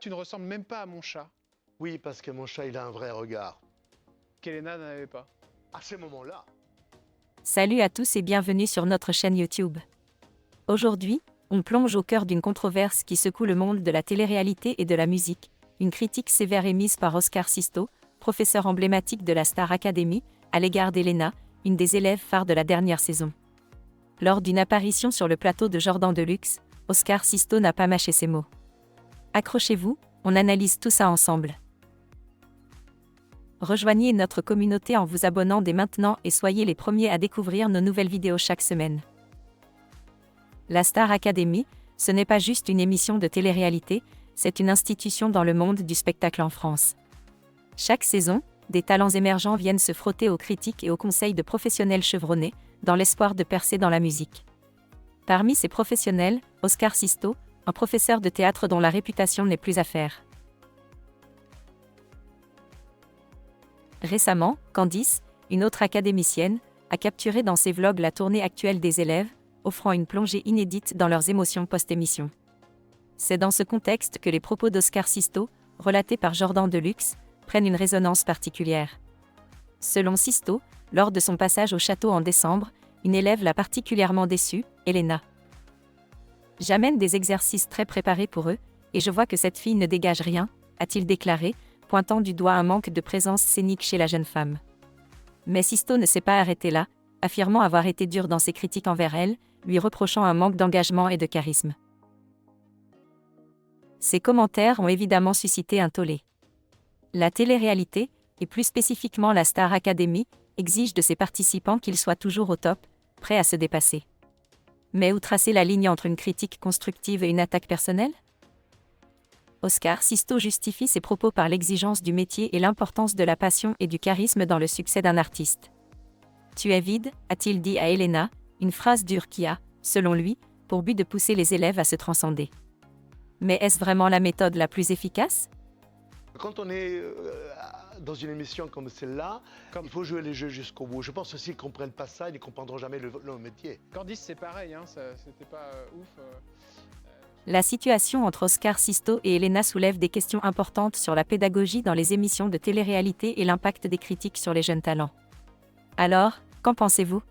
tu ne ressembles même pas à mon chat, Oui, parce que mon chat, il a un vrai regard. qu'Elena n'en avait pas. À ce moment-là, Salut à tous et bienvenue sur notre chaîne YouTube. Aujourd'hui, on plonge au cœur d'une controverse qui secoue le monde de la télé-réalité et de la musique, une critique sévère émise par Oscar Sisto, professeur emblématique de la Star Academy, à l'égard d'Elena, une des élèves phares de la dernière saison. Lors d'une apparition sur le plateau de Jordan Deluxe, Oscar Sisto n'a pas mâché ses mots. Accrochez-vous, on analyse tout ça ensemble. Rejoignez notre communauté en vous abonnant dès maintenant et soyez les premiers à découvrir nos nouvelles vidéos chaque semaine. La Star Academy, ce n'est pas juste une émission de télé-réalité, c'est une institution dans le monde du spectacle en France. Chaque saison, des talents émergents viennent se frotter aux critiques et aux conseils de professionnels chevronnés, dans l'espoir de percer dans la musique. Parmi ces professionnels, Oscar Sisto, un professeur de théâtre dont la réputation n'est plus à faire. Récemment, Candice, une autre académicienne, a capturé dans ses vlogs la tournée actuelle des élèves, offrant une plongée inédite dans leurs émotions post-émission. C'est dans ce contexte que les propos d'Oscar Sisto, relatés par Jordan Deluxe, prennent une résonance particulière. Selon Sisto, lors de son passage au château en décembre, une élève l'a particulièrement déçue, Elena. J'amène des exercices très préparés pour eux, et je vois que cette fille ne dégage rien, a-t-il déclaré, pointant du doigt un manque de présence scénique chez la jeune femme. Mais Sisto ne s'est pas arrêté là, affirmant avoir été dur dans ses critiques envers elle, lui reprochant un manque d'engagement et de charisme. Ces commentaires ont évidemment suscité un tollé. La télé-réalité, et plus spécifiquement la Star Academy, exige de ses participants qu'ils soient toujours au top, prêts à se dépasser. Mais où tracer la ligne entre une critique constructive et une attaque personnelle ? Oscar Sisto justifie ses propos par l'exigence du métier et l'importance de la passion et du charisme dans le succès d'un artiste. « Tu es vide », a-t-il dit à Elena, une phrase dure qui a, selon lui, pour but de pousser les élèves à se transcender. Mais est-ce vraiment la méthode la plus efficace ? quand on est dans une émission comme celle-là, il faut jouer les jeux jusqu'au bout. Je pense aussi qu'ils ne comprennent pas ça, ils ne comprendront jamais le métier. Candice, c'est pareil, hein, c'était pas ouf. La situation entre Oscar Sisto et Elena soulève des questions importantes sur la pédagogie dans les émissions de télé-réalité et l'impact des critiques sur les jeunes talents. Alors, qu'en pensez-vous ?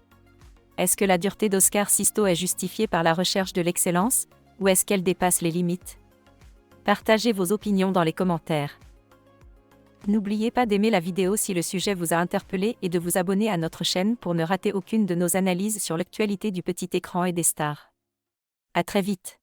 Est-ce que la dureté d'Oscar Sisto est justifiée par la recherche de l'excellence, ou est-ce qu'elle dépasse les limites ? Partagez vos opinions dans les commentaires. N'oubliez pas d'aimer la vidéo si le sujet vous a interpellé et de vous abonner à notre chaîne pour ne rater aucune de nos analyses sur l'actualité du petit écran et des stars. À très vite.